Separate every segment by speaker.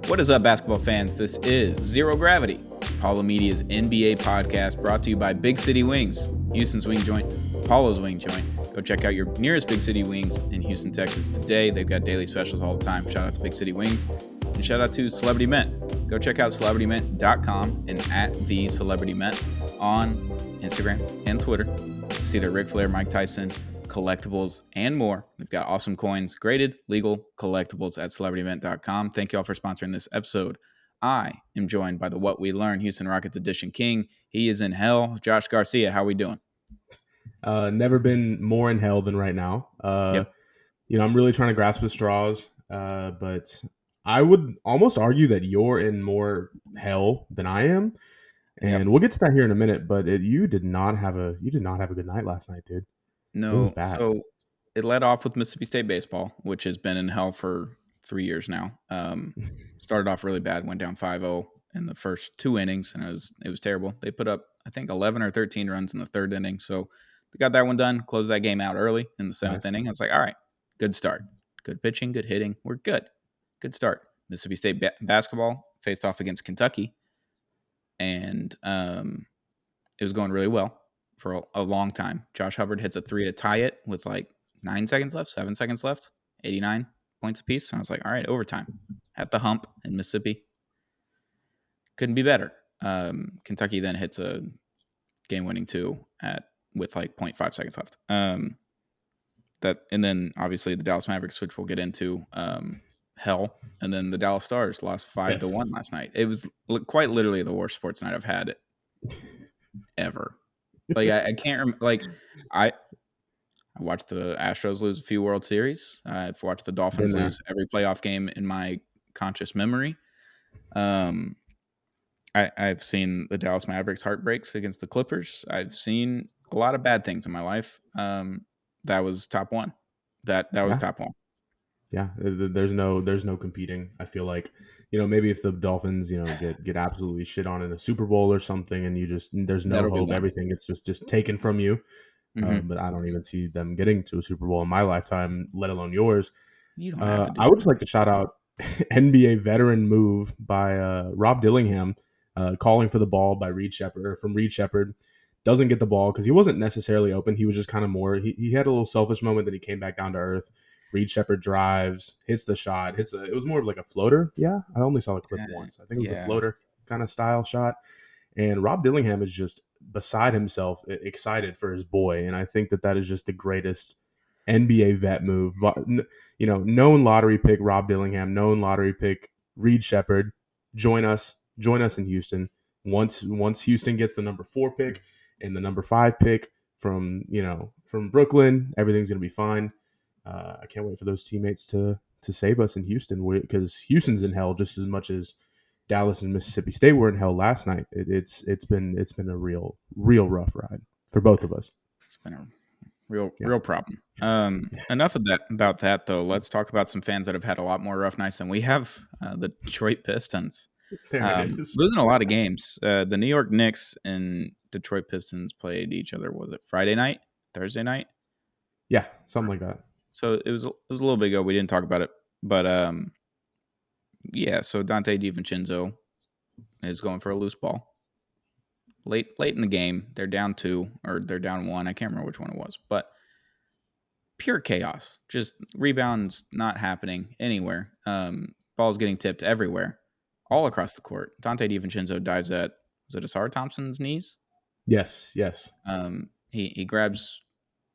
Speaker 1: What is up, basketball fans? This is Zero Gravity, Paulo Media's NBA podcast brought to you by Big City Wings, Houston's wing joint, Paulo's wing joint. Go check out your nearest Big City Wings in Houston, Texas today. They've got daily specials all the time. Shout out to Big City Wings. And shout out to Celebrity Mint. Go check out celebritymint.com and at the Celebrity Mint on Instagram and Twitter to see their Ric Flair, Mike Tyson, collectibles, and more. They've got awesome coins, graded, legal collectibles at celebritymint.com. Thank you all for sponsoring this episode. I am joined by the What We Learn Houston Rockets Edition King. He is in hell. Josh Garcia, how we doing?
Speaker 2: Never been more in hell than right now.
Speaker 1: Yep.
Speaker 2: I'm really trying to grasp the straws, but I would almost argue that you're in more hell than I am. And We'll get to that here in a minute, but you did not have a good night last night, dude.
Speaker 1: No, so it led off with Mississippi State baseball, which has been in hell for 3 years now. Started off really bad, went down 5-0 in the first 2 innings, and it was terrible. They put up, I think, 11 or 13 runs in the third inning, so they got that one done, closed that game out early in the seventh inning. I was like, all right, good start. Good pitching, good hitting. We're good. Good start. Mississippi State basketball faced off against Kentucky, and it was going really well for a long time. Josh Hubbard hits a 3 to tie it with like 7 seconds left, 89 points apiece. And I was like, all right, overtime at the hump in Mississippi. Couldn't be better. Kentucky then hits a game-winning 2 with like 0.5 seconds left. And then obviously the Dallas Mavericks, which we'll get into, hell. And then the Dallas Stars lost 5-1 last night. It was quite literally the worst sports night I've had ever. Like I can't remember. Like I watched the Astros lose a few World Series. I've watched the Dolphins lose every playoff game in my conscious memory. I've seen the Dallas Mavericks heartbreaks against the Clippers. I've seen a lot of bad things in my life. That was top one. That was top one.
Speaker 2: Yeah, there's no competing. I feel like, maybe if the Dolphins, get absolutely shit on in a Super Bowl or something, and there's no hope, everything gets just taken from you. But I don't even see them getting to a Super Bowl in my lifetime, let alone yours.
Speaker 1: You don't have to do
Speaker 2: I would just like to shout out NBA veteran move by Rob Dillingham, calling for the ball by Reed Shepherd. Doesn't get the ball because he wasn't necessarily open. He was just kind of more. He had a little selfish moment that he came back down to earth. Reed Shepherd drives, hits the shot, it was more of like a floater. Yeah, I only saw the clip once. I think it was a floater kind of style shot. And Rob Dillingham is just beside himself, excited for his boy. And I think that is just the greatest NBA vet move. Known lottery pick Rob Dillingham, known lottery pick Reed Shepherd. Join us in Houston. Once Houston gets the number 4 pick and the number 5 pick from Brooklyn, everything's going to be fine. I can't wait for those teammates to save us in Houston, because Houston's in hell just as much as Dallas and Mississippi State were in hell last night. It's been a real rough ride for both of us.
Speaker 1: It's been a real problem. Enough of that about that though. Let's talk about some fans that have had a lot more rough nights than we have. The Detroit Pistons losing a lot of games. The New York Knicks and Detroit Pistons played each other. Was it Friday night, Thursday night?
Speaker 2: Yeah, something like that.
Speaker 1: So it was a little bit ago. We didn't talk about it, but so Dante DiVincenzo is going for a loose ball. Late in the game, they're down 2 or they're down 1. I can't remember which one it was, but pure chaos. Just rebounds not happening anywhere. Balls getting tipped everywhere, all across the court. Dante DiVincenzo dives at, was it Asar Thompson's knees?
Speaker 2: Yes.
Speaker 1: He grabs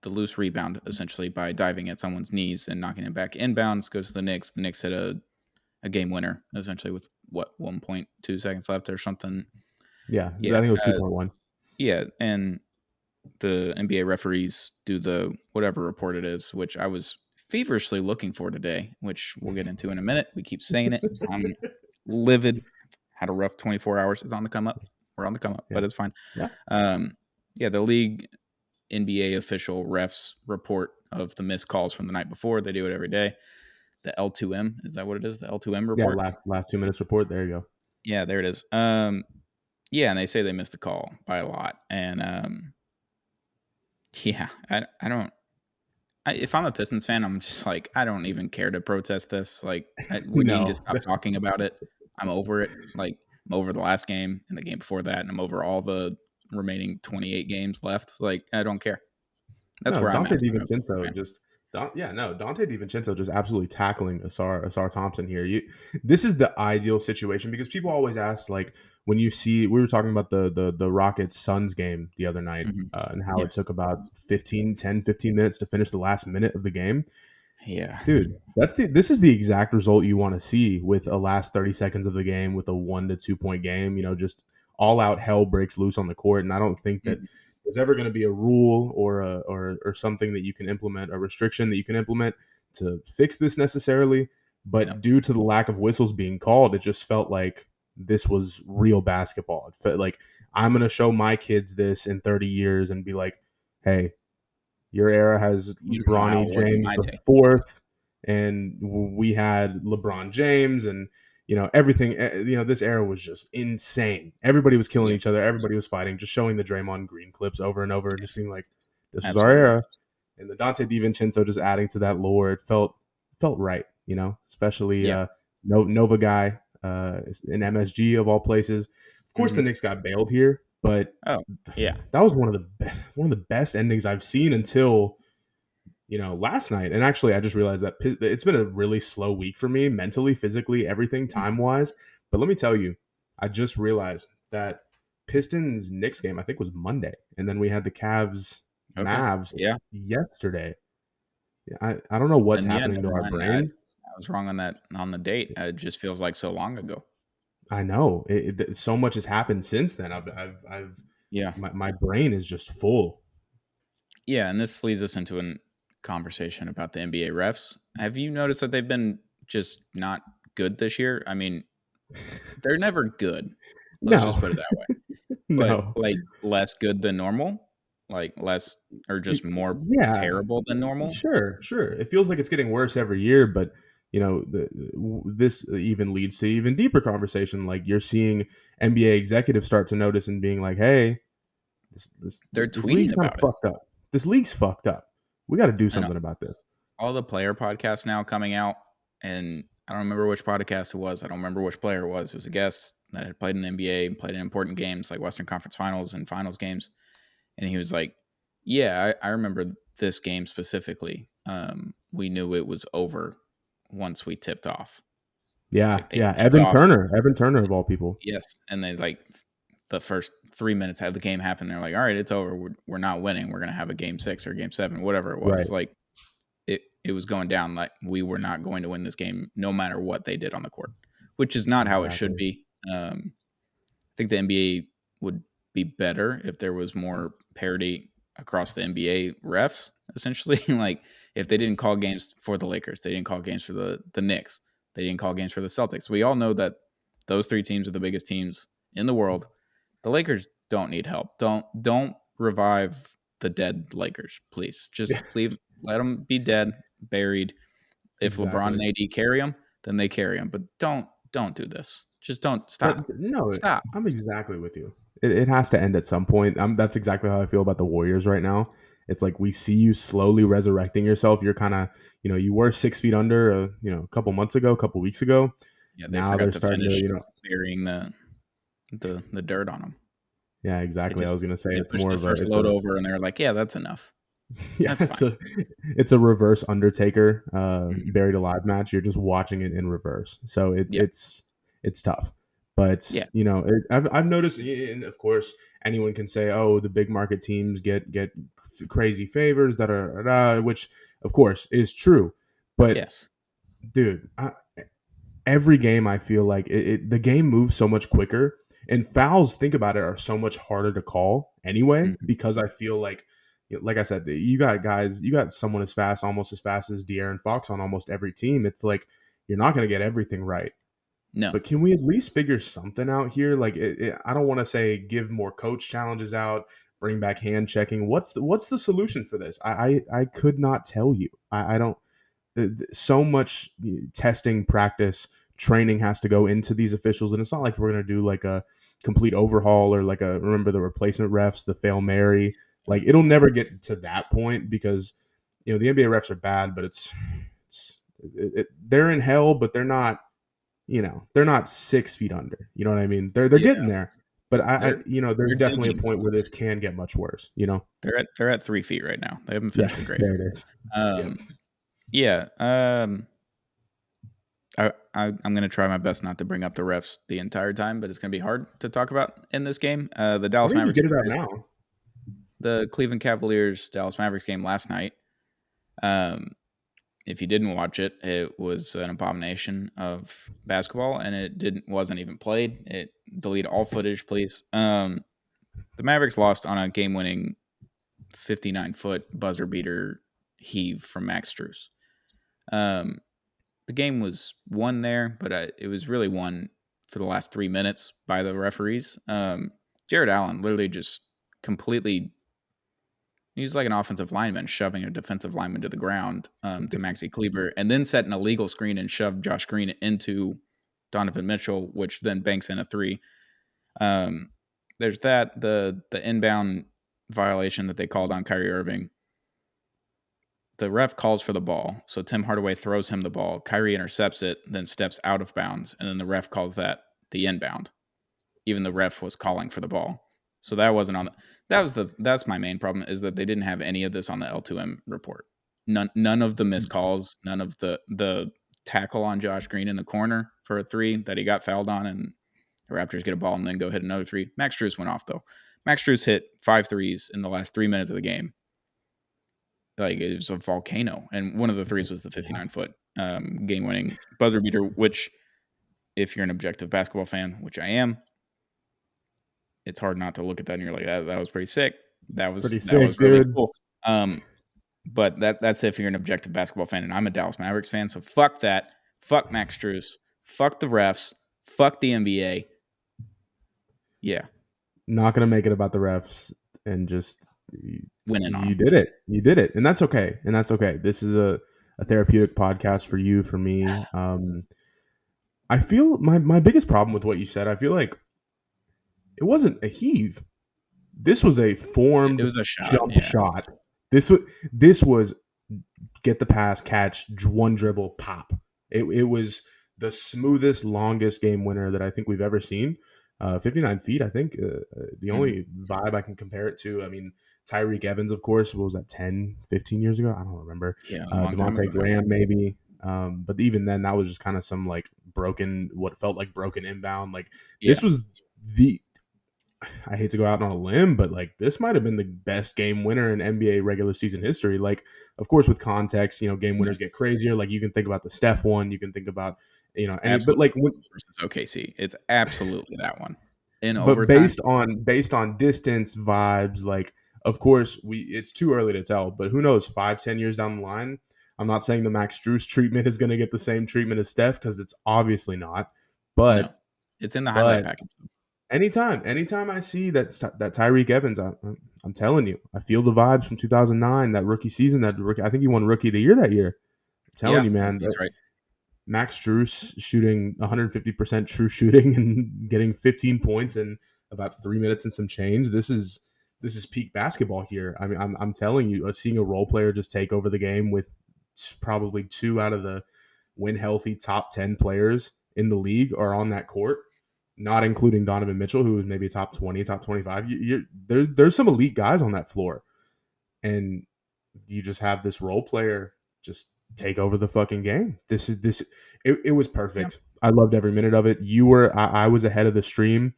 Speaker 1: the loose rebound essentially by diving at someone's knees and knocking it back inbounds. Goes to the Knicks. The Knicks hit a game winner essentially with 1.2 seconds left or something.
Speaker 2: Yeah, I think it was 2.1.
Speaker 1: Yeah, and the NBA referees do the whatever report it is, which I was feverishly looking for today, which we'll get into in a minute. We keep saying it. I'm livid. Had a rough 24 hours. It's on the come up. We're on the come up, but it's fine.
Speaker 2: Yeah.
Speaker 1: The league NBA official refs report of the missed calls from the night before. They do it every day. The L2M, is that what it is? The L2M report?
Speaker 2: Yeah, last 2 minutes report. There you go.
Speaker 1: Yeah, there it is. And they say they missed the call by a lot. And I don't. If I'm a Pistons fan, I'm just like, I don't even care to protest this. Like, we need to stop talking about it. I'm over it. Like, I'm over the last game and the game before that, and I'm over all the remaining 28 games left. Like, I don't care. That's
Speaker 2: No,
Speaker 1: where I'm
Speaker 2: Dante
Speaker 1: at. I'm a
Speaker 2: DiVincenzo
Speaker 1: fan.
Speaker 2: just Dante DiVincenzo just absolutely tackling Asar Thompson here. This is the ideal situation because people always ask, like, when you see, we were talking about the Rockets Suns game the other night,
Speaker 1: Mhm.
Speaker 2: and how it
Speaker 1: Yes.
Speaker 2: took about 15 minutes to finish the last minute of the game.
Speaker 1: Yeah.
Speaker 2: Dude, this is the exact result you want to see with a last 30 seconds of the game with a 1 to 2 point game. Just all out hell breaks loose on the court, and I don't think that
Speaker 1: Mhm.
Speaker 2: there's ever going to be a rule or something that you can implement, a restriction that you can implement to fix this necessarily.
Speaker 1: No.
Speaker 2: But due to the lack of whistles being called, it just felt like this was real basketball. It felt like I'm going to show my kids this in 30 years and be like, hey, your era has
Speaker 1: You don't know how
Speaker 2: Bronny
Speaker 1: it was in
Speaker 2: James
Speaker 1: my
Speaker 2: the
Speaker 1: day.
Speaker 2: fourth, and we had LeBron James, and everything. This era was just insane. Everybody was killing
Speaker 1: Yep.
Speaker 2: each other. Everybody was fighting. Just showing the Draymond Green clips over and over, just
Speaker 1: Yes.
Speaker 2: being like, "This was our
Speaker 1: Absolutely.
Speaker 2: era." And the Dante DiVincenzo just adding to that lore. It felt right, especially
Speaker 1: Yeah.
Speaker 2: Nova guy, in MSG of all places. Of course, the
Speaker 1: Mhm.
Speaker 2: Knicks got bailed here, but
Speaker 1: Oh, yeah.
Speaker 2: that was one of the best endings I've seen until last night. And actually, I just realized that it's been a really slow week for me, mentally, physically, everything,
Speaker 1: Mhm.
Speaker 2: time wise. But let me tell you, I just realized that Pistons Knicks game I think was Monday, and then we had the Cavs
Speaker 1: Okay.
Speaker 2: Mavs
Speaker 1: Yeah.
Speaker 2: yesterday. I don't know what's
Speaker 1: Then, yeah,
Speaker 2: happening to
Speaker 1: never
Speaker 2: our
Speaker 1: mind.
Speaker 2: brains.
Speaker 1: I was wrong on that on the date. It just feels like so long ago.
Speaker 2: I know so much has happened since then. I've
Speaker 1: Yeah.
Speaker 2: my brain is just full.
Speaker 1: Yeah, and this leads us into a conversation about the NBA refs. Have you noticed that they've been just not good this year? I mean, they're never good. Let's just
Speaker 2: No,
Speaker 1: put it that way. But,
Speaker 2: no.
Speaker 1: like, less good than normal? Like, less or just more
Speaker 2: Yeah,
Speaker 1: terrible than normal?
Speaker 2: sure, sure. It feels like it's getting worse every year, but this even leads to even deeper conversation. Like you're seeing NBA executives start to notice and being like, "Hey,
Speaker 1: They're
Speaker 2: this
Speaker 1: tweeting
Speaker 2: league's kind of
Speaker 1: about it.
Speaker 2: fucked up. This league's fucked up. We got to do
Speaker 1: I know
Speaker 2: something about this."
Speaker 1: all the player podcasts now coming out, and I don't remember which podcast it was. I don't remember which player it was. It was a guest that had played in the NBA and played in important games like Western Conference Finals and Finals games. And he was like, "Yeah, I remember this game specifically. We knew it was over once we tipped off.
Speaker 2: Yeah,
Speaker 1: Like they
Speaker 2: yeah.
Speaker 1: tipped off,
Speaker 2: Evan Turner of all people.
Speaker 1: yes, and they like the first 3 minutes had the game happen. They're like, all right, it's over. We're not winning. We're gonna have a game 6 or game 7, whatever it was.
Speaker 2: Right.
Speaker 1: Like it was going down. Like we were not going to win this game, no matter what they did on the court, which is not how it should
Speaker 2: Exactly.
Speaker 1: be. I think the NBA would be better if there was more parity across the NBA refs. Essentially, like if they didn't call games for the Lakers, they didn't call games for the Knicks, they didn't call games for the Celtics. We all know that those 3 teams are the biggest teams in the world. The Lakers don't need help. Don't revive the dead Lakers, please. Just let them be dead, buried. If LeBron
Speaker 2: Exactly.
Speaker 1: and AD carry them, then they carry them. But don't do this. Just don't
Speaker 2: That
Speaker 1: stop.
Speaker 2: no,
Speaker 1: Stop.
Speaker 2: I'm exactly with you. It has to end at some point. That's exactly how I feel about the Warriors right now. It's like we see you slowly resurrecting yourself. You're kind of, you were 6 feet under, a couple months ago, a couple weeks ago.
Speaker 1: Yeah, they
Speaker 2: Now they're
Speaker 1: forgot to
Speaker 2: starting to,
Speaker 1: finish burying the dirt on them.
Speaker 2: yeah,
Speaker 1: They
Speaker 2: exactly. I
Speaker 1: just
Speaker 2: was gonna say
Speaker 1: they
Speaker 2: it's
Speaker 1: pushed
Speaker 2: more
Speaker 1: the
Speaker 2: of a,
Speaker 1: first load over, and they're like, "Yeah, that's enough.
Speaker 2: yeah,
Speaker 1: That's fine."
Speaker 2: it's a reverse Undertaker
Speaker 1: Mhm.
Speaker 2: buried alive match. You're just watching it in reverse, so
Speaker 1: Yeah,
Speaker 2: it's tough. But
Speaker 1: yeah,
Speaker 2: I've noticed, and of course, anyone can say, "Oh, the big market teams get crazy favors that are," which of course is true. But
Speaker 1: yes,
Speaker 2: dude, every game I feel like the game moves so much quicker, and fouls. Think about it, are so much harder to call anyway
Speaker 1: mhm.
Speaker 2: because I feel like I said, you got someone as fast, almost as fast as De'Aaron Fox on almost every team. It's like you're not going to get everything right.
Speaker 1: No,
Speaker 2: But can we at least figure something out here? Like, I don't want to say give more coach challenges out, bring back hand checking. What's the solution for this? I could not tell you. I don't. So much testing, practice, training has to go into these officials, and it's not like we're gonna do like a complete overhaul or like a remember the replacement refs, the fail Mary. Like it'll never get to that point because the NBA refs are bad, but they're in hell, but they're not they're not 6 feet under. You know what I mean? They're
Speaker 1: Yeah,
Speaker 2: getting there, but
Speaker 1: they're
Speaker 2: there's
Speaker 1: they're
Speaker 2: definitely a
Speaker 1: digging.
Speaker 2: point where this can get much worse.
Speaker 1: They're at 3 feet right now. They haven't
Speaker 2: Yeah,
Speaker 1: finished the grade.
Speaker 2: there it is. Yep.
Speaker 1: Yeah. I'm gonna try my best not to bring up the refs the entire time, but it's gonna be hard to talk about in this game. The
Speaker 2: Why
Speaker 1: Dallas
Speaker 2: don't you just
Speaker 1: Mavericks
Speaker 2: get it out
Speaker 1: faced
Speaker 2: now?
Speaker 1: the Cleveland Cavaliers Dallas Mavericks game last night. Um, if you didn't watch it, it was an abomination of basketball, and it wasn't even played. Delete all footage, please. The Mavericks lost on a game-winning 59-foot buzzer beater heave from Max Strus. The game was won there, but it was really won for the last 3 minutes by the referees. Jared Allen literally just completely. He's like an offensive lineman shoving a defensive lineman to the ground to Maxi Kleber, and then set an illegal screen and shoved Josh Green into Donovan Mitchell, which then banks in a three. There's that the inbound violation that they called on Kyrie Irving. The ref calls for the ball, so Tim Hardaway throws him the ball. Kyrie intercepts it, then steps out of bounds, and then the ref calls that the inbound. Even the ref was calling for the ball, so that wasn't on. That's my main problem is that they didn't have any of this on the L2M report. None of the missed calls, none of the tackle on Josh Green in the corner for a three that he got fouled on, and the Raptors get a ball and then go hit another three. Max Strus went off though. Max Strus hit 5 threes in the last 3 minutes of the game. Like it was a volcano, and one of the threes was the 59-foot game-winning buzzer beater. Which, if you're an objective basketball fan, which I am, it's hard not to look at that and you're like, that was pretty sick. That was really
Speaker 2: Dude.
Speaker 1: cool. But that's if you're an objective basketball fan, and I'm a Dallas Mavericks fan, so fuck that. Fuck Max Strus. Fuck the refs. Fuck the NBA. Yeah,
Speaker 2: Not gonna make it about the refs and just
Speaker 1: winning on
Speaker 2: you
Speaker 1: them.
Speaker 2: did it. You did it, and that's okay. This is a therapeutic podcast for you, for me. I feel my biggest problem with what you said. I feel like it wasn't a heave. This was a
Speaker 1: It
Speaker 2: formed
Speaker 1: was a shot.
Speaker 2: jump
Speaker 1: Yeah.
Speaker 2: shot. This was get the pass, catch, one dribble, pop. It was the smoothest, longest game winner that I think we've ever seen. 59 feet, I think. The only vibe I can compare it to, I mean, Tyreek Evans, of course, what was that, 10, 15 years ago? I don't remember.
Speaker 1: Yeah, it was a long time
Speaker 2: Devontae
Speaker 1: ago.
Speaker 2: Graham, maybe. But even then, that was just kind of some like what felt like broken inbound. Like this was I hate to go out on a limb, but like this might have been the best game winner in NBA regular season history. Like, of course, with context, game winners get crazier. Like you can think about the Steph one, you can think about but like
Speaker 1: versus OKC, it's absolutely that one in
Speaker 2: but
Speaker 1: overtime.
Speaker 2: based on distance, vibes, like of course it's too early to tell, but who knows? 5-10 years down the line, I'm not saying the Max Strus treatment is going to get the same treatment as Steph because it's obviously not. But
Speaker 1: No, it's in the highlight package.
Speaker 2: Anytime I see that Tyreek Evans, I'm telling you, I feel the vibes from 2009, that rookie season. I think he won Rookie of the Year that year. I'm telling you, man.
Speaker 1: That's right.
Speaker 2: Max Strus shooting 150% true shooting and getting 15 points in about 3 minutes and some change. This is peak basketball here. I mean, I'm telling you, seeing a role player just take over the game with probably 2 out of the win healthy top 10 players in the league are on that court, not including Donovan Mitchell, who is maybe top 20, top 25. There's some elite guys on that floor. And you just have this role player just take over the fucking game. It was perfect. Yeah. I loved every minute of it. I was ahead of the stream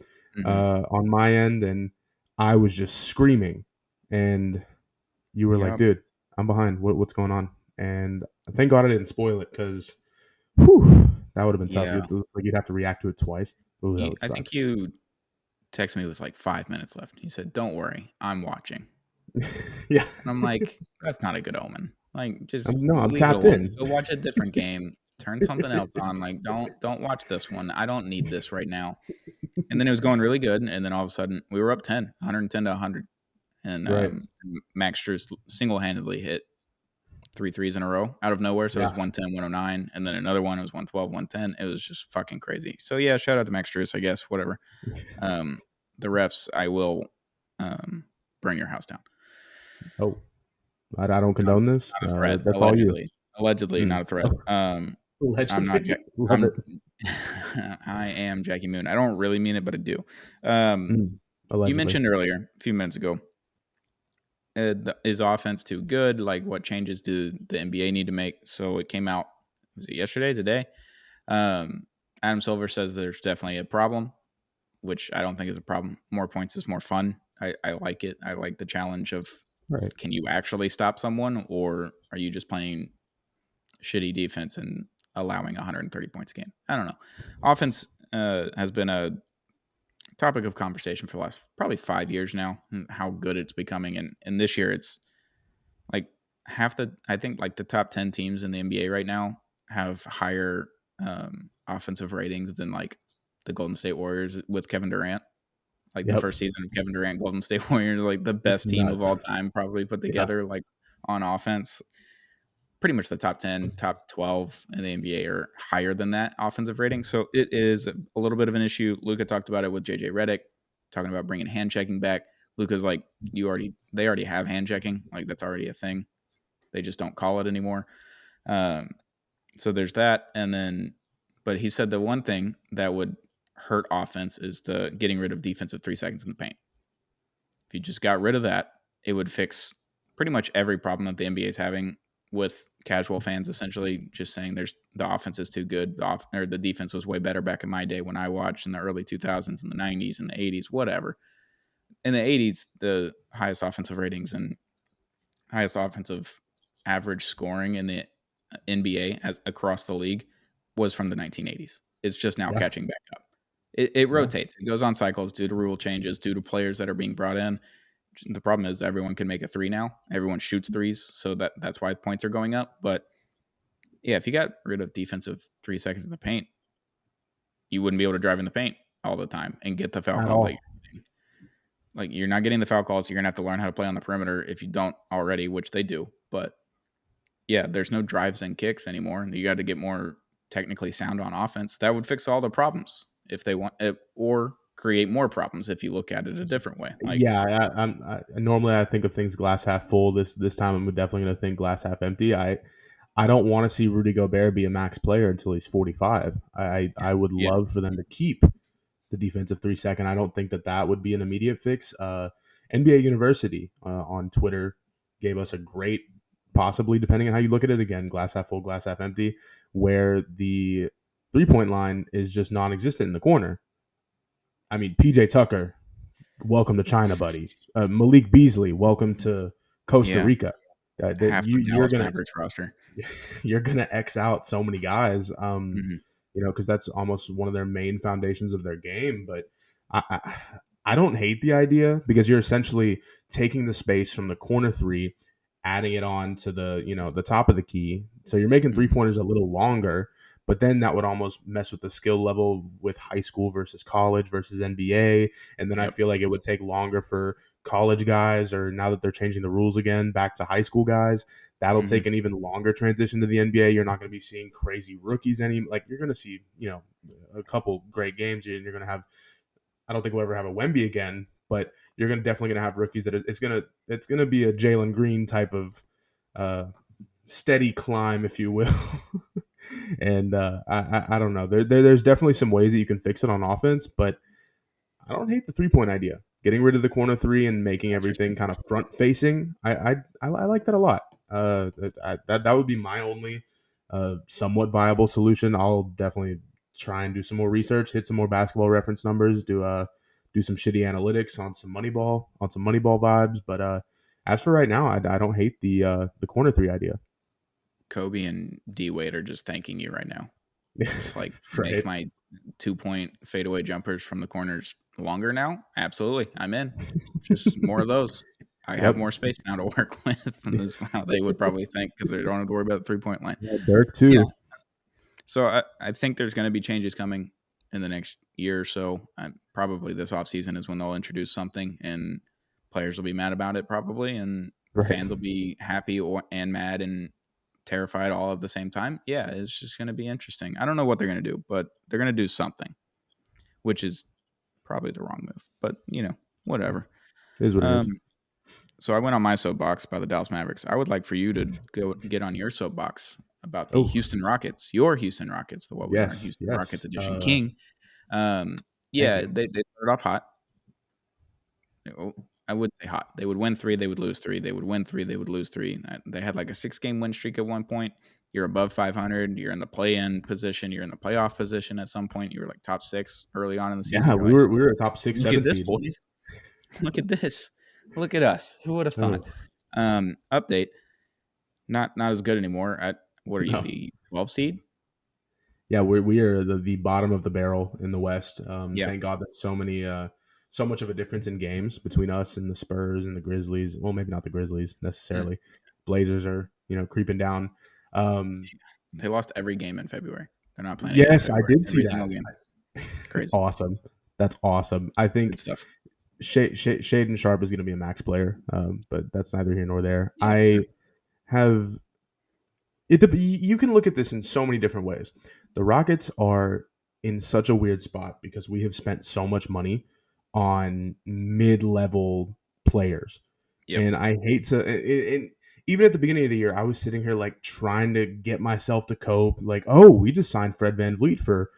Speaker 2: on my end, and I was just screaming. And you were like, dude, I'm behind. What's going on? And thank God I didn't spoil it because that would have been tough.
Speaker 1: Yeah.
Speaker 2: You'd have to react to it twice.
Speaker 1: I think you texted me with like 5 minutes left. He said, "Don't worry, I'm watching."
Speaker 2: Yeah,
Speaker 1: and I'm like, that's not a good omen. Like, just
Speaker 2: I'm tapped in.
Speaker 1: Go watch a different game. Turn something else on. Like, don't watch this one. I don't need this right now. And then it was going really good, and then all of a sudden we were up 110 to 100, and Max Strus single-handedly hit 3 threes in a row out of nowhere. So it was 110, 109, and then another one was 112, 110. It was just fucking crazy. So yeah, shout out to Max Strus, I guess. Whatever. The refs, I will burn your house down.
Speaker 2: Oh, I don't condone this.
Speaker 1: Not a threat.
Speaker 2: That's
Speaker 1: allegedly.
Speaker 2: all you.
Speaker 1: Allegedly, not a threat.
Speaker 2: Allegedly.
Speaker 1: I'm not. I am Jackie Moon. I don't really mean it, but I do. Um,
Speaker 2: Mm,
Speaker 1: you
Speaker 2: allegedly.
Speaker 1: mentioned earlier, a few minutes ago, is offense too good? Like, what changes do the NBA need to make? So it came out, was it yesterday, today? Um, Adam Silver says there's definitely a problem, which I don't think is a problem. More points is more fun. I like it. I like the challenge of,
Speaker 2: Right.
Speaker 1: can you actually stop someone, or are you just playing shitty defense and allowing 130 points a game? I don't know. Offense has been a topic of conversation for the last probably 5 years now, and how good it's becoming. And this year, it's like I think like the top 10 teams in the NBA right now have higher offensive ratings than like the Golden State Warriors with Kevin Durant. Like the
Speaker 2: Yep.
Speaker 1: first season of Kevin Durant, Golden State Warriors, like the
Speaker 2: It's
Speaker 1: best team of
Speaker 2: nuts.
Speaker 1: all time, probably put
Speaker 2: Yeah.
Speaker 1: together, like on offense. Pretty much the top 10, top 12 in the NBA are higher than that offensive rating. So it is a little bit of an issue. Luka talked about it with JJ Redick, talking about bringing hand checking back. Luka's like, they already have hand checking. Like that's already a thing. They just don't call it anymore. Um, so there's that. And then, but he said the one thing that would hurt offense is the getting rid of defensive 3 seconds in the paint. If you just got rid of that, it would fix pretty much every problem that the NBA is having with casual fans essentially just saying there's the offense is too good. Or the defense was way better back in my day when I watched in the early 2000s and the 90s and the 80s, whatever. In the 80s, the highest offensive ratings and highest offensive average scoring in the NBA across the league was from the 1980s. It's just now
Speaker 2: Yeah.
Speaker 1: catching back up. It
Speaker 2: Yeah.
Speaker 1: rotates. It goes on cycles due to rule changes, due to players that are being brought in. The problem is everyone can make a three now. Everyone shoots threes, so that's why points are going up. But yeah, if you got rid of defensive 3 seconds in the paint, you wouldn't be able to drive in the paint all the time and get the foul
Speaker 2: At
Speaker 1: calls that
Speaker 2: all.
Speaker 1: you're getting. Like you're not getting the foul calls. You're gonna have to learn how to play on the perimeter if you don't already, which they do. But yeah, there's no drives and kicks anymore. And you got to get more technically sound on offense. That would fix all the problems if they want it, or create more problems if you look at it a different way. Like,
Speaker 2: Yeah, normally I think of things glass half full. This time I'm definitely going to think glass half empty. I don't want to see Rudy Gobert be a max player until he's 45. I would
Speaker 1: yeah,
Speaker 2: love for them to keep the defensive 3 second. I don't think that would be an immediate fix. NBA University on Twitter gave us a great, possibly depending on how you look at it, again, glass half full, glass half empty, where the 3 point line is just non-existent in the corner. I mean, PJ Tucker, welcome to China, buddy. Malik Beasley, welcome to Costa
Speaker 1: yeah,
Speaker 2: Rica.
Speaker 1: half the Dallas Mavericks roster.
Speaker 2: You're gonna X out so many guys,
Speaker 1: Hmm.
Speaker 2: because that's almost one of their main foundations of their game. But I, I I don't hate the idea because you're essentially taking the space from the corner three, adding it on to the top of the key. So you're making 3 pointers a little longer, but then that would almost mess with the skill level with high school versus college versus NBA. And then I
Speaker 1: Yep.
Speaker 2: feel like it would take longer for college guys, or now that they're changing the rules again, back to high school guys. That'll take
Speaker 1: Hmm.
Speaker 2: an even longer transition to the NBA. You're not going to be seeing crazy rookies like you're going to see, a couple great games, and you're going to have. I don't think we'll ever have a Wemby again, but you're going to definitely going to have rookies it's gonna be a Jalen Green type of uh, steady climb, if you will. And I don't know. There's definitely some ways that you can fix it on offense, but I don't hate the 3 point idea. Getting rid of the corner three and making everything
Speaker 1: Interesting.
Speaker 2: kind of front facing. I like that a lot. That would be my only somewhat viable solution. I'll definitely try and do some more research, hit some more basketball reference numbers, do some shitty analytics on some Moneyball vibes. But as for right now, I don't hate the corner three idea.
Speaker 1: Kobe and D Wade are just thanking you right now. Just like, make
Speaker 2: Right.
Speaker 1: my 2 point fadeaway jumpers from the corners longer now. Absolutely, I'm in. Just more of those. I have
Speaker 2: Yep.
Speaker 1: more space now to work with, and this is how they would probably think because they don't have to worry about the 3 point line.
Speaker 2: Yeah, Dirk
Speaker 1: Yeah.
Speaker 2: too.
Speaker 1: So I think there's going to be changes coming in the next year or so. Probably this offseason is when they'll introduce something, and players will be mad about it probably, and
Speaker 2: Right.
Speaker 1: fans will be happy and mad and terrified all at the same time. Yeah, it's just going to be interesting. I don't know what they're going to do, but they're going to do something, which is probably the wrong move. But whatever.
Speaker 2: It is what it is.
Speaker 1: So I went on my soapbox about the Dallas Mavericks. I would like for you to go get on your soapbox about the
Speaker 2: Oh,
Speaker 1: Houston Rockets, your Houston Rockets, the What We Learned
Speaker 2: yes,
Speaker 1: Houston
Speaker 2: yes.
Speaker 1: Rockets edition king.
Speaker 2: Thank
Speaker 1: Yeah,
Speaker 2: you.
Speaker 1: they started off hot. Oh, I would say hot. They would win 3, they would lose 3. They would win 3, they would lose 3. They had like a 6-game win streak at one point. You're above 500. You're in the play-in position. You're in the playoff position at some point. You were like top 6 early on in the season.
Speaker 2: Yeah,
Speaker 1: You're
Speaker 2: we
Speaker 1: like,
Speaker 2: were we were a top six,
Speaker 1: look at
Speaker 2: seven
Speaker 1: this,
Speaker 2: seed.
Speaker 1: boys. Look at this. Look at us. Who would have thought?
Speaker 2: Oh,
Speaker 1: Update. Not as good anymore. At what are you,
Speaker 2: no.
Speaker 1: the 12 seed?
Speaker 2: Yeah, we are the bottom of the barrel in the West.
Speaker 1: Yeah.
Speaker 2: Thank God there's so much of a difference in games between us and the Spurs and the Grizzlies. Well, maybe not the Grizzlies
Speaker 1: Yeah.
Speaker 2: necessarily. Blazers are creeping down.
Speaker 1: They lost every game in February. They're not playing again in
Speaker 2: Yes, I
Speaker 1: February.
Speaker 2: did see
Speaker 1: Every
Speaker 2: that.
Speaker 1: single game. Crazy.
Speaker 2: Awesome. That's awesome. I
Speaker 1: Good
Speaker 2: think
Speaker 1: stuff.
Speaker 2: Shaden Sharp is going to be a max player, but that's neither here nor there.
Speaker 1: Yeah, sure.
Speaker 2: I have you can look at this in so many different ways. The Rockets are in such a weird spot because we have spent so much money on mid-level players.
Speaker 1: Yep.
Speaker 2: And I hate to and even at the beginning of the year, I was sitting here like trying to get myself to cope. Like, oh, we just signed Fred VanVleet for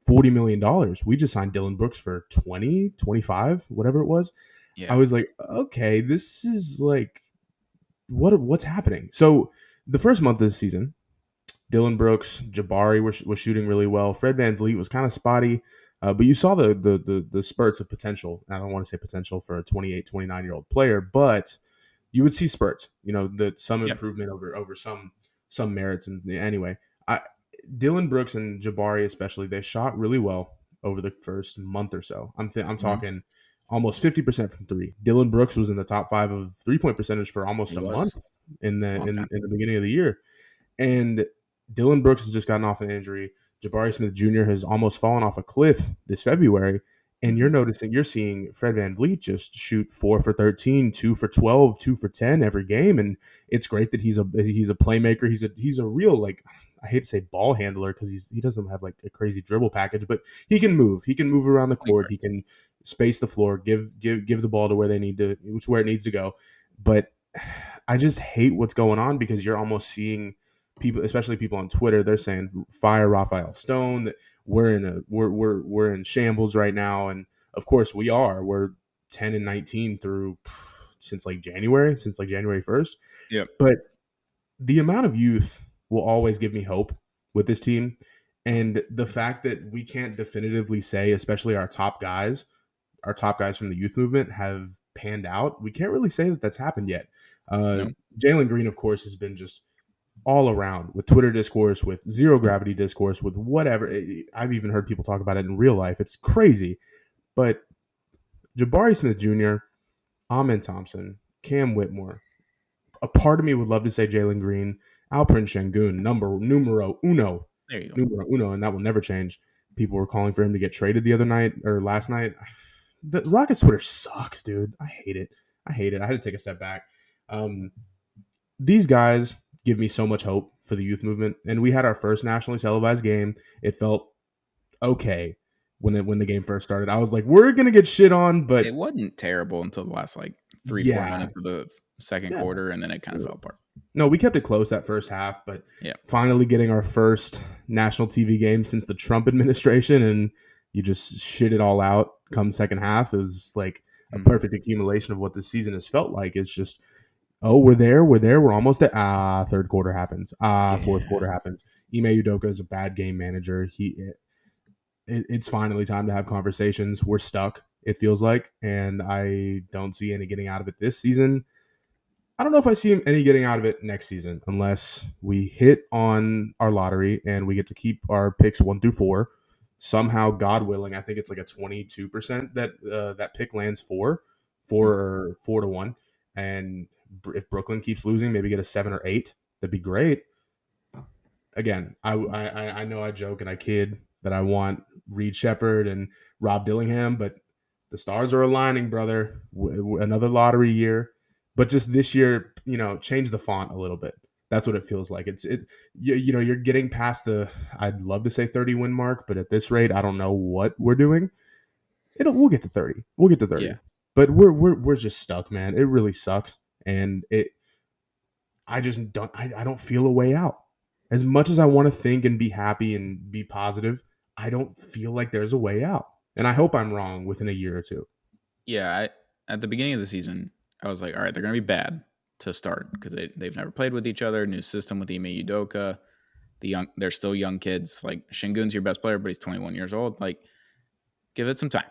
Speaker 2: $40 million. We just signed Dylan Brooks for 20, 25, whatever it was. I
Speaker 1: Yeah.
Speaker 2: was like, okay, this is like what's happening? So the first month of the season, Dylan Brooks, Jabari was shooting really well. Fred VanVleet was kind of spotty, but you saw the spurts of potential. I don't want to say potential for a 28, 29-year-old player, but you would see spurts. That some
Speaker 1: Yep.
Speaker 2: improvement over some merits. And anyway, Dylan Brooks and Jabari especially, they shot really well over the first month or so. I'm talking almost 50% from three. Dylan Brooks was in the top 5 of 3-point percentage for almost
Speaker 1: He
Speaker 2: a month
Speaker 1: was.
Speaker 2: in the
Speaker 1: Long time.
Speaker 2: in the beginning of the year. And Dylan Brooks has just gotten off an injury. Jabari Smith Jr. has almost fallen off a cliff this February. And you're seeing Fred VanVleet just shoot 4 for 13, 2 for 12, 2 for 10 every game. And it's great that he's a playmaker. He's a real, like, I hate to say ball handler because he doesn't have like a crazy dribble package, but he can move. He can move around the court. He can space the floor, give the ball to where it needs to go. But I just hate what's going on because you're almost seeing people, especially people on Twitter, they're saying fire Raphael Stone. That we're in shambles right now, and of course we are. We're 10-19 through since January 1st.
Speaker 1: Yep.
Speaker 2: But the amount of youth will always give me hope with this team, and the fact that we can't definitively say, especially our top guys from the youth movement have panned out. We can't really say that that's happened yet.
Speaker 1: No.
Speaker 2: Jalen Green, of course, has been just all around with Twitter discourse, with zero gravity discourse, with whatever. I've even heard people talk about it in real life. It's crazy. But Jabari Smith Jr., Amen Thompson, Cam Whitmore, a part of me would love to say Jalen Green, Alperen Şengün, numero uno,
Speaker 1: There you go.
Speaker 2: and that will never change. People were calling for him to get traded the other night or last night. The Rockets Twitter sucks, dude. I hate it. I had to take a step back. These guys give me so much hope for the youth movement. And we had our first nationally televised game. It felt okay when the game first started. I was like, we're gonna get shit on, but
Speaker 1: It wasn't terrible until the last 3-4
Speaker 2: yeah,
Speaker 1: minutes of the second quarter, and then it kind of fell apart.
Speaker 2: no, we kept it close that first half, but
Speaker 1: Yeah.
Speaker 2: finally getting our first national TV game since the Trump administration, and you just shit it all out come second half is like a perfect accumulation of what this season has felt like. It's just, oh, we're there, we're almost at third quarter happens, fourth quarter happens. Ime Udoka is a bad game manager. It's finally time to have conversations. We're stuck, it feels like, and I don't see any getting out of it this season. I don't know if I see any getting out of it next season unless we hit on our lottery and we get to keep our picks 1 through 4. Somehow, God willing, I think it's like a 22% that that pick lands 4 or 4-1. And if Brooklyn keeps losing, maybe get a 7 or 8. That'd be great. Again, I know I joke and I kid that I want Reed Shepherd and Rob Dillingham, but the stars are aligning, brother. Another lottery year, but just this year, change the font a little bit. That's what it feels like. You're getting past the, I'd love to say 30 win mark, but at this rate, I don't know what we're doing. We'll get to 30. We'll get to 30.
Speaker 1: Yeah.
Speaker 2: But we're just stuck, man. It really sucks, and I just don't. I don't feel a way out. as much as I want to think and be happy and be positive, I don't feel like there's a way out. And I hope I'm wrong within a year or two.
Speaker 1: Yeah, at the beginning of the season, I was like, all right, they're going to be bad to start because they've never played with each other. New system with Ime Udoka. They're still young kids. Like Şengün's your best player, but he's 21 years old. Like, give it some time.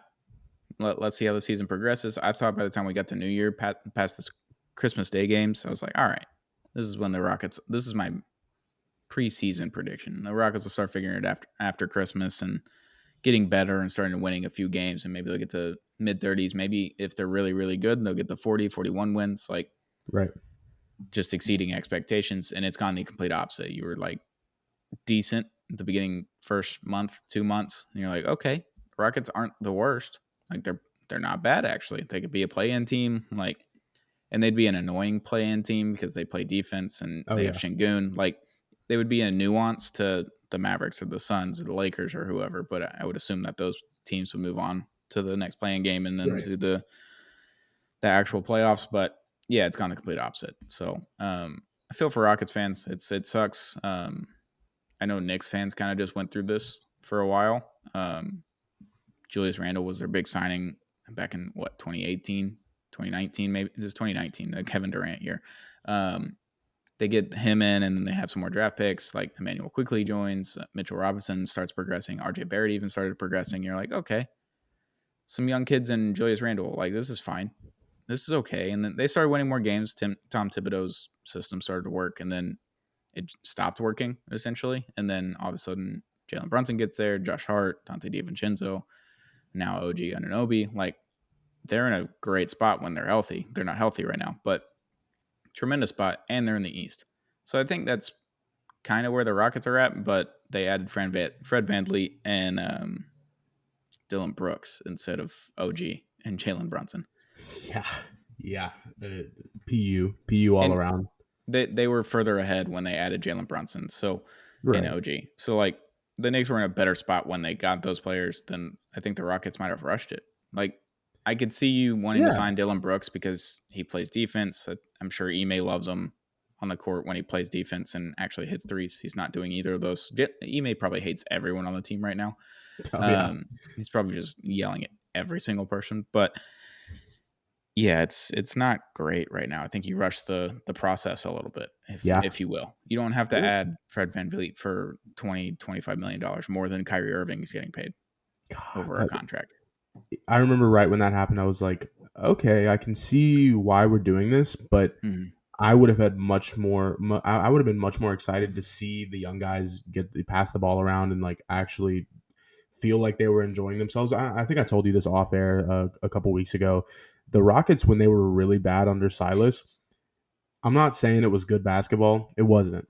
Speaker 1: Let's see how the season progresses. I thought by the time we got to New Year, past this Christmas Day games, I was like, all right, this is when the Rockets. This is my preseason prediction. The Rockets will start figuring it after Christmas and getting better and starting to winning a few games, and maybe they'll get to mid 30s. Maybe if they're really, really good, they'll get to 40, 41 wins, like
Speaker 2: Right.
Speaker 1: just exceeding expectations. And it's gone the complete opposite. You were like decent at the beginning, first month, 2 months, and you're like, okay, Rockets aren't the worst. Like they're not bad actually. They could be a play-in team, like, and they'd be an annoying play-in team because they play defense and
Speaker 2: Oh
Speaker 1: they have
Speaker 2: yeah.
Speaker 1: Şengün. Like they would be a nuance to the Mavericks or the Suns or the Lakers or whoever, but I would assume that those teams would move on to the next playing game and then
Speaker 2: Right.
Speaker 1: to the actual playoffs. But yeah, it's gone the complete opposite. So I feel for Rockets fans. It sucks. I know Knicks fans kind of just went through this for a while. Julius Randle was their big signing back in 2018, 2019, maybe it was 2019, the Kevin Durant year. They get him in, and then they have some more draft picks. Like Emmanuel quickly joins, Mitchell Robinson starts progressing, RJ Barrett even started progressing. You're like, okay, some young kids and Julius Randle, like this is fine, this is okay. And then they started winning more games. Tom Thibodeau's system started to work, and then it stopped working essentially. And then all of a sudden, Jalen Brunson gets there, Josh Hart, Dante DiVincenzo, now OG Anunoby. Like they're in a great spot when they're healthy. They're not healthy right now, but tremendous spot, and they're in the East. So I think that's kind of where the Rockets are at, but they added Fred VanVleet and Dylan Brooks instead of OG and Jalen Brunson.
Speaker 2: Yeah. Yeah. PU all
Speaker 1: And
Speaker 2: around.
Speaker 1: they were further ahead when they added Jalen Brunson. So in
Speaker 2: Right.
Speaker 1: OG. So like the Knicks were in a better spot when they got those players than I think the Rockets might have rushed it. Like I could see you wanting to
Speaker 2: Yeah.
Speaker 1: sign Dylan Brooks because he plays defense. I'm sure Ime loves him on the court when he plays defense and actually hits threes. He's not doing either of those. Ime probably hates everyone on the team right now.
Speaker 2: Oh yeah.
Speaker 1: He's probably just yelling at every single person. But yeah, it's not great right now. I think you rushed the process a little bit,
Speaker 2: Yeah.
Speaker 1: if you will. You don't have to add Fred VanVleet for $25 million more than Kyrie Irving is getting paid over a
Speaker 2: God,
Speaker 1: contract.
Speaker 2: I remember right when that happened, I was like, okay, I can see why we're doing this, but
Speaker 1: Mm-hmm.
Speaker 2: I would have had much more. I would have been much more excited to see the young guys pass the ball around and like actually feel like they were enjoying themselves. I think I told you this off air a couple weeks ago. The Rockets, when they were really bad under Silas, I'm not saying it was good basketball. It wasn't.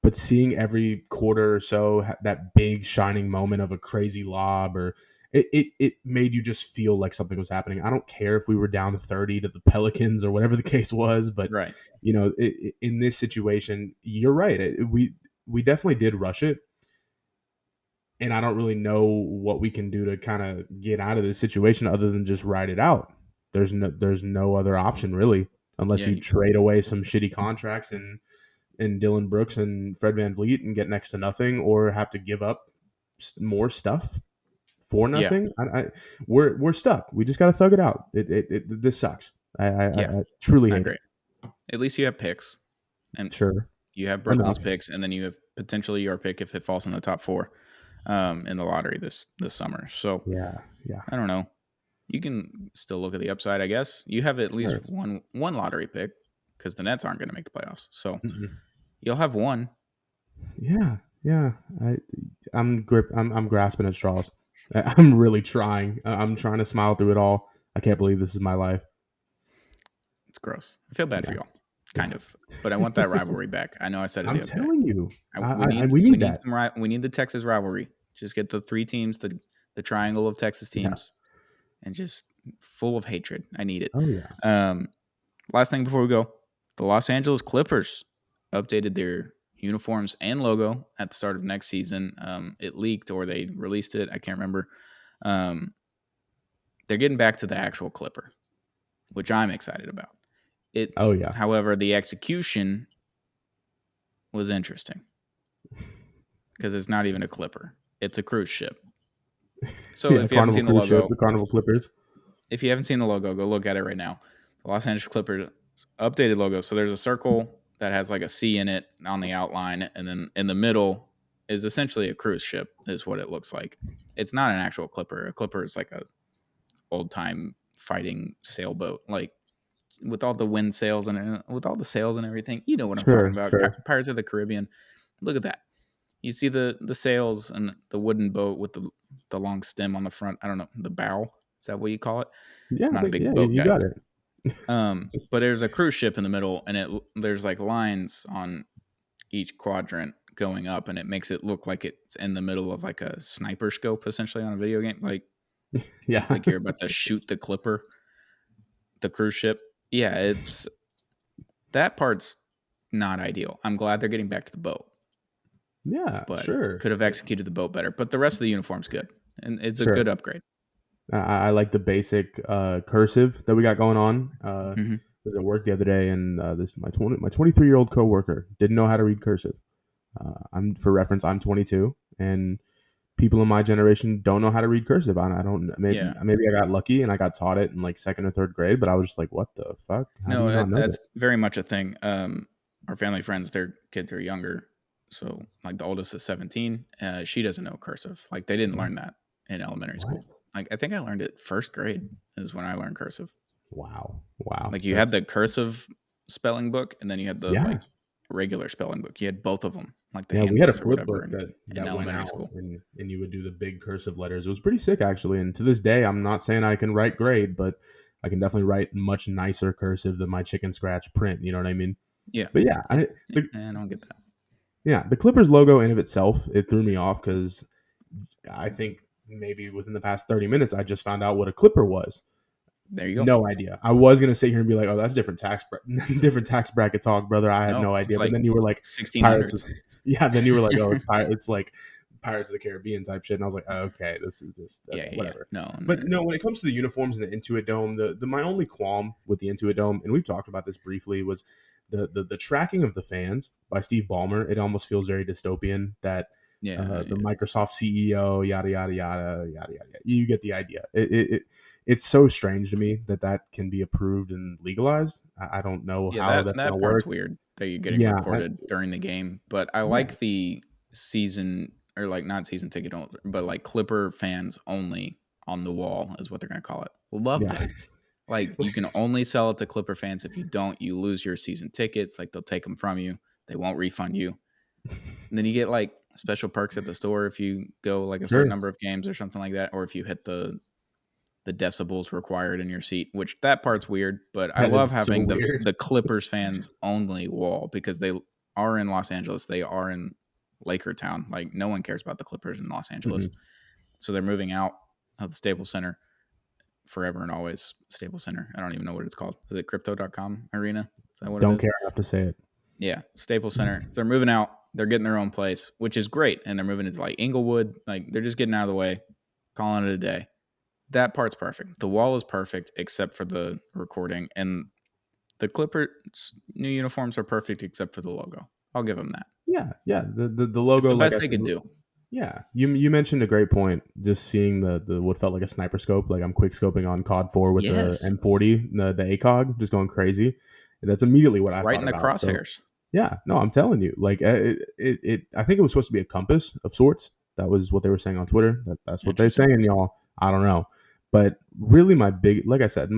Speaker 2: But seeing every quarter or so that big shining moment of a crazy lob or it made you just feel like something was happening. I don't care if we were down 30 to the Pelicans or whatever the case was, but
Speaker 1: Right.
Speaker 2: in this situation, you're right. We definitely did rush it, and I don't really know what we can do to kind of get out of this situation other than just ride it out. There's no other option really, unless
Speaker 1: Yeah.
Speaker 2: you trade away some shitty contracts and Dylan Brooks and Fred VanVleet and get next to nothing, or have to give up more stuff for
Speaker 1: Yeah.
Speaker 2: nothing. We're stuck. We just got to thug it out. This sucks.
Speaker 1: Yeah.
Speaker 2: I truly
Speaker 1: I
Speaker 2: hate
Speaker 1: agree.
Speaker 2: it.
Speaker 1: At least you have picks, and
Speaker 2: Sure,
Speaker 1: you have
Speaker 2: enough.
Speaker 1: Brooklyn's picks, and then you have potentially your pick if it falls in the top four in the lottery this summer. So
Speaker 2: Yeah, yeah,
Speaker 1: I don't know. You can still look at the upside, I guess. You have at least
Speaker 2: sure.
Speaker 1: one lottery pick because the Nets aren't going to make the playoffs. So
Speaker 2: Mm-mm.
Speaker 1: you'll have one.
Speaker 2: Yeah, yeah. I'm grasping at straws. I'm really trying. I'm trying to smile through it all. I can't believe this is my life.
Speaker 1: It's gross. I feel bad for
Speaker 2: Yeah,
Speaker 1: y'all,
Speaker 2: yeah.
Speaker 1: kind of. But I want that rivalry back. I know I said it
Speaker 2: I'm
Speaker 1: the other day.
Speaker 2: telling you, we
Speaker 1: We
Speaker 2: need
Speaker 1: need
Speaker 2: that.
Speaker 1: some we need the Texas rivalry. Just get the three teams, the triangle of Texas
Speaker 2: Yeah.
Speaker 1: teams, and just full of hatred. I need it.
Speaker 2: Oh yeah.
Speaker 1: Um, last thing before we go, the Los Angeles Clippers updated their uniforms and logo at the start of next season. It leaked or they released it. I can't remember. Um, they're getting back to the actual Clipper, which I'm excited about.
Speaker 2: Oh yeah.
Speaker 1: However, the execution was interesting. because it's not even a Clipper. It's a cruise ship. So
Speaker 2: Yeah,
Speaker 1: if you haven't
Speaker 2: Carnival
Speaker 1: seen the
Speaker 2: cruise ship,
Speaker 1: logo,
Speaker 2: the Carnival Clippers.
Speaker 1: go look at it right now. The Los Angeles Clippers updated logo. So there's a circle that has like a C in it on the outline, and then in the middle is essentially a cruise ship. Is what it looks like. It's not an actual Clipper. A Clipper is like a old time fighting sailboat, like with all the wind sails and with all the sails and everything. You know what I'm talking
Speaker 2: Sure,
Speaker 1: about?
Speaker 2: sure.
Speaker 1: Pirates of the Caribbean. Look at that. You see the sails and the wooden boat with the long stem on the front. I don't know, the bow. Is that what you call it?
Speaker 2: Yeah,
Speaker 1: I'm
Speaker 2: I
Speaker 1: not a
Speaker 2: think
Speaker 1: big
Speaker 2: yeah,
Speaker 1: boat
Speaker 2: you
Speaker 1: guy.
Speaker 2: got it.
Speaker 1: But there's a cruise ship in the middle, and there's like lines on each quadrant going up, and it makes it look like it's in the middle of like a sniper scope, essentially on a video game,
Speaker 2: Yeah,
Speaker 1: like you're about to shoot the Clipper, the cruise ship. Yeah, it's that part's not ideal. I'm glad they're getting back to the boat,
Speaker 2: yeah,
Speaker 1: but
Speaker 2: sure,
Speaker 1: could have executed the boat better. But the rest of the uniform's good, and it's a
Speaker 2: sure.
Speaker 1: good upgrade.
Speaker 2: I like the basic cursive that we got going on.
Speaker 1: Mm-hmm.
Speaker 2: Was at work the other day, and this my 23-year-old coworker didn't know how to read cursive. I'm for reference, I'm 22, and people in my generation don't know how to read cursive. I don't.
Speaker 1: Yeah,
Speaker 2: Maybe I got lucky and I got taught it in like second or third grade, but I was just like, what the fuck? How do
Speaker 1: no,
Speaker 2: you not know
Speaker 1: that's
Speaker 2: this?
Speaker 1: very much a thing. Our family friends, their kids are younger, so like the oldest is 17. She doesn't know cursive. Like they didn't
Speaker 2: What?
Speaker 1: learn that in elementary
Speaker 2: What?
Speaker 1: school. Like I think I learned it first grade is when I learned cursive.
Speaker 2: Wow, wow.
Speaker 1: Like you had
Speaker 2: That's
Speaker 1: the cursive spelling book, and then you had the
Speaker 2: yeah.
Speaker 1: like regular spelling book. You had both of them, like the
Speaker 2: Yeah, we had a
Speaker 1: handbooks or
Speaker 2: flip
Speaker 1: whatever,
Speaker 2: book that
Speaker 1: in
Speaker 2: went
Speaker 1: elementary
Speaker 2: out,
Speaker 1: school.
Speaker 2: and you would do the big cursive letters. It was pretty sick actually. And to this day, I'm not saying I can write great, but I can definitely write much nicer cursive than my chicken scratch print. You know what I mean?
Speaker 1: Yeah,
Speaker 2: But yeah,
Speaker 1: I don't get that.
Speaker 2: the Clippers logo in of itself, it threw me off because I think maybe within the past 30 minutes, I just found out what a Clipper was.
Speaker 1: There you go.
Speaker 2: No idea. I was gonna sit here and be like, "Oh, that's different different tax bracket talk, brother." I had
Speaker 1: No,
Speaker 2: no
Speaker 1: it's
Speaker 2: idea. But
Speaker 1: like
Speaker 2: then you were like, "Pirates,"
Speaker 1: 1600s.
Speaker 2: yeah. Then you were like, "Oh, it's like Pirates of the Caribbean type shit," and I was like, oh, "Okay, this is just
Speaker 1: Yeah,
Speaker 2: okay,
Speaker 1: yeah, yeah.
Speaker 2: whatever."
Speaker 1: No, no,
Speaker 2: But
Speaker 1: no.
Speaker 2: no, when it comes to the uniforms and the Intuit Dome, the my only qualm with the Intuit Dome, and we've talked about this briefly, was the tracking of the fans by Steve Ballmer. It almost feels very dystopian that.
Speaker 1: Yeah,
Speaker 2: The
Speaker 1: yeah,
Speaker 2: Microsoft CEO, yada yada yada yada yada. You get the idea. It's so strange to me that that can be approved and legalized. I don't know
Speaker 1: yeah.
Speaker 2: how
Speaker 1: That
Speaker 2: that's going to
Speaker 1: that part's
Speaker 2: work.
Speaker 1: weird that you're getting
Speaker 2: Yeah,
Speaker 1: recorded during the game, but I
Speaker 2: yeah,
Speaker 1: like the season or like not season ticket holder, but like Clipper fans only on the wall is what they're gonna call it. Loved
Speaker 2: yeah.
Speaker 1: it. Like you can only sell it to Clipper fans. If you don't, you lose your season tickets. Like they'll take them from you. They won't refund you. And then you get like special perks at the store if you go like a certain
Speaker 2: Sure.
Speaker 1: number of games or something like that, or if you hit the decibels required in your seat, which that part's weird, but I
Speaker 2: That is
Speaker 1: love
Speaker 2: so
Speaker 1: having
Speaker 2: weird.
Speaker 1: the Clippers fans only wall because they are in Los Angeles. They are in Laker town. Like no one cares about the Clippers in Los Angeles.
Speaker 2: Mm-mm.
Speaker 1: So they're moving out of the Staples Center forever and always. Staples Center. I don't even know what it's called. Is it crypto.com arena? Is that what it
Speaker 2: Don't
Speaker 1: is?
Speaker 2: care enough to say it.
Speaker 1: Yeah. Staples Center. They're moving out. They're getting their own place, which is great. And they're moving to like Inglewood. Like they're just getting out of the way, calling it a day. That part's perfect. The wall is perfect except for the recording, and the Clippers' new uniforms are perfect except for the logo. I'll give them that.
Speaker 2: Yeah, yeah. The
Speaker 1: It's
Speaker 2: logo,
Speaker 1: the
Speaker 2: like
Speaker 1: best
Speaker 2: I
Speaker 1: they
Speaker 2: said,
Speaker 1: could do.
Speaker 2: yeah. You mentioned a great point. Just seeing the what felt like a sniper scope. Like I'm quick scoping on COD 4 with the
Speaker 1: Yes,
Speaker 2: M40, the ACOG, just going crazy. That's immediately what I
Speaker 1: right
Speaker 2: thought
Speaker 1: in the
Speaker 2: about. So
Speaker 1: crosshairs.
Speaker 2: yeah, no, I'm telling you, like I think it was supposed to be a compass of sorts. That was what they were saying on Twitter. That's what they're
Speaker 1: Interesting.
Speaker 2: saying, y'all. I don't know, but really, my big, like I said,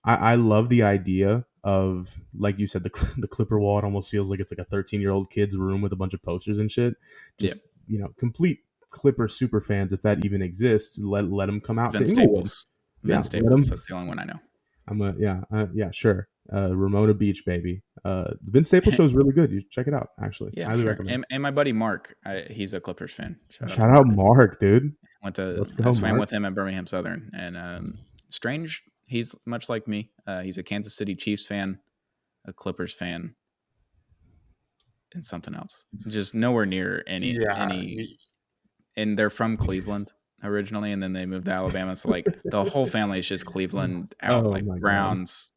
Speaker 2: I love the idea of, like you said, the Clipper wall. It almost feels like it's like a 13-year-old kid's room with a bunch of posters and shit.
Speaker 1: Yeah,
Speaker 2: Just complete Clipper super fans, if that even exists. Let them come out to
Speaker 1: Vince
Speaker 2: Inglewood.
Speaker 1: Staples.
Speaker 2: Yeah,
Speaker 1: Vince
Speaker 2: let
Speaker 1: Staples.
Speaker 2: them.
Speaker 1: That's the only one I know.
Speaker 2: Yeah, sure. Ramona Beach, baby. The Vince Staples show is really good. You should check it out. Actually,
Speaker 1: Yeah,
Speaker 2: highly
Speaker 1: sure.
Speaker 2: recommend.
Speaker 1: And my buddy Mark, he's a Clippers fan. Shout out to
Speaker 2: Shout out
Speaker 1: Mark.
Speaker 2: Mark, dude. Let's
Speaker 1: I
Speaker 2: go,
Speaker 1: swam
Speaker 2: Mark.
Speaker 1: with him at Birmingham Southern, and strange. He's much like me. He's a Kansas City Chiefs fan, a Clippers fan, and something else. Just nowhere near
Speaker 2: Yeah.
Speaker 1: any. And they're from Cleveland originally, and then they moved to Alabama. So like the whole family is just Cleveland out,
Speaker 2: Oh
Speaker 1: like
Speaker 2: my god.
Speaker 1: Browns,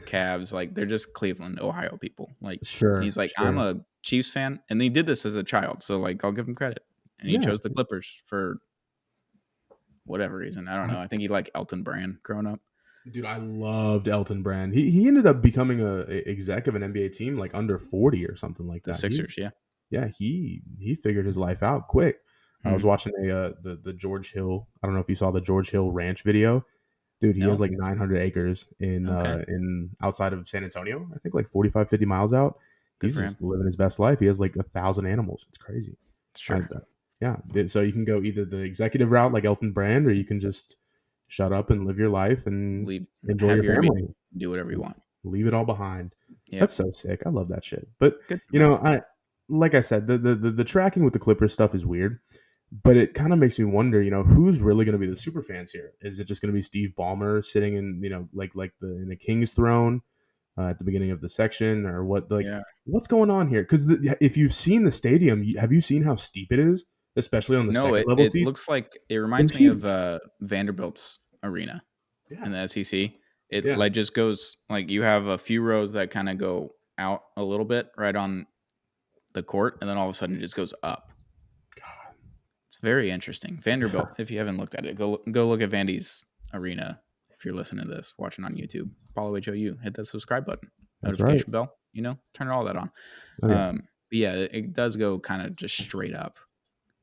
Speaker 1: Cavs. Like they're just Cleveland, Ohio people. Like
Speaker 2: Sure,
Speaker 1: he's like, I'm
Speaker 2: sure.
Speaker 1: a Chiefs fan, and he did this as a child. So like I'll give him credit. and he chose the Clippers for whatever reason. I don't know. I think he liked Elton Brand growing up.
Speaker 2: Dude, I loved Elton Brand. He ended up becoming a exec of an NBA team like under 40 or something like that.
Speaker 1: The Sixers,
Speaker 2: he figured his life out quick. I was watching the George Hill. I don't know if you saw the George Hill Ranch video. Dude, he has like 900 acres in outside of San Antonio. I think like 45, 50 miles out. He's just living his best life. He has like 1,000 animals. It's crazy.
Speaker 1: It's true.
Speaker 2: So you can go either the executive route like Elton Brand, or you can just shut up and live your life and enjoy your family.
Speaker 1: Do whatever you want.
Speaker 2: Leave it all behind. Yep. That's so sick. I love that shit. But like I said, the tracking with the Clippers stuff is weird. But it kind of makes me wonder, who's really going to be the super fans here? Is it just going to be Steve Ballmer sitting in, in the King's throne at the beginning of the section, or what? What's going on here? Because if you've seen the stadium, have you seen how steep it is, especially on the second level seats?
Speaker 1: It looks like it reminds me of Vanderbilt's arena in the SEC. It just goes like you have a few rows that kind of go out a little bit right on the court, and then all of a sudden it just goes up. It's very interesting. Vanderbilt, if you haven't looked at it, go look at Vandy's arena. If you're listening to this, watching on YouTube, follow HOU, hit that subscribe button, notification bell, turn all that on. But it does go kind of just straight up.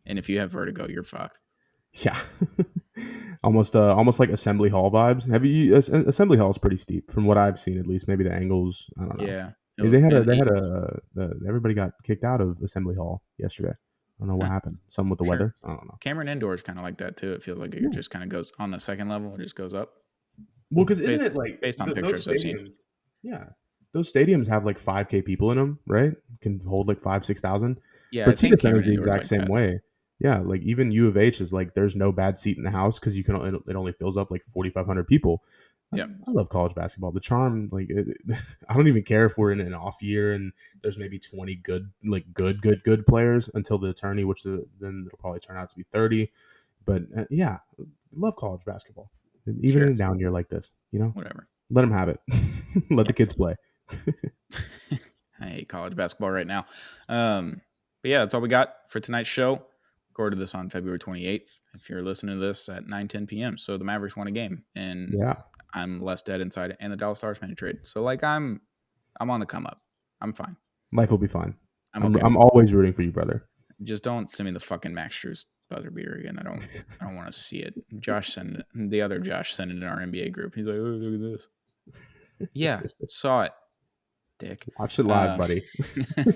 Speaker 1: And if you have vertigo, you're fucked.
Speaker 2: Yeah. almost like Assembly Hall vibes. Assembly Hall is pretty steep from what I've seen, at least. Maybe the angles, I don't know.
Speaker 1: Yeah.
Speaker 2: Everybody got kicked out of Assembly Hall yesterday. I don't know what happened. Some with the weather. I don't know.
Speaker 1: Cameron Indoor is kind of like that too. It feels like it just kind of goes on the second level. It just goes up.
Speaker 2: Well, because isn't it like
Speaker 1: based on pictures I've seen?
Speaker 2: Yeah, those stadiums have like 5K people in them, right? Can hold like 5,000-6,000.
Speaker 1: Yeah,
Speaker 2: Fertitta Center is the exact same way. Yeah, like even U of H is like there's no bad seat in the house because it only fills up like 4,500 people.
Speaker 1: Yeah,
Speaker 2: I love college basketball. The charm, I don't even care if we're in an off year and there's maybe 20 good players until the tourney, which then it'll probably turn out to be 30. But love college basketball, even in a down year like this.
Speaker 1: Whatever.
Speaker 2: Let them have it. Let the kids play.
Speaker 1: I hate college basketball right now. But yeah, that's all we got for tonight's show. Recorded this on February 28th. If you're listening to this at 9:10 p.m., so the Mavericks won a game, and I'm less dead inside, and the Dallas Stars made a trade. So I'm on the come up. I'm fine.
Speaker 2: Life will be fine.
Speaker 1: I'm
Speaker 2: always rooting for you, brother.
Speaker 1: Just don't send me the fucking Max Strus buzzer beater again. I don't want to see it. The other Josh sent it in our NBA group. He's like, oh, look at this. Yeah, saw it. Dick.
Speaker 2: Watch it live, buddy.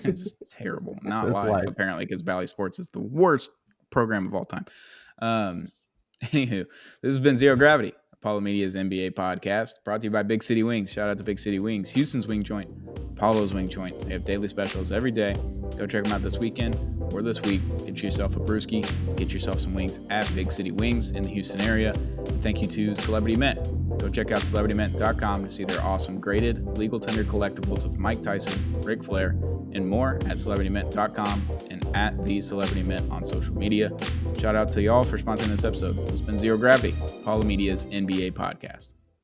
Speaker 1: Just terrible. Not live, apparently, because Bally Sports is the worst program of all time. Anywho, this has been Zero Gravity, Apollo Media's NBA podcast, brought to you by Big City Wings. Shout out to Big City Wings, Houston's Wing Joint, Apollo's Wing Joint. They have daily specials every day. Go check them out this weekend or this week. Get yourself a brewski, get yourself some wings at Big City Wings in the Houston area. And thank you to Celebrity Mint. Go check out celebritymint.com to see their awesome graded legal tender collectibles of Mike Tyson, Ric Flair, and more at celebritymint.com and at the Celebrity Mint on social media. Shout out to y'all for sponsoring this episode. This has been Zero Gravity, Apollo Media's NBA podcast.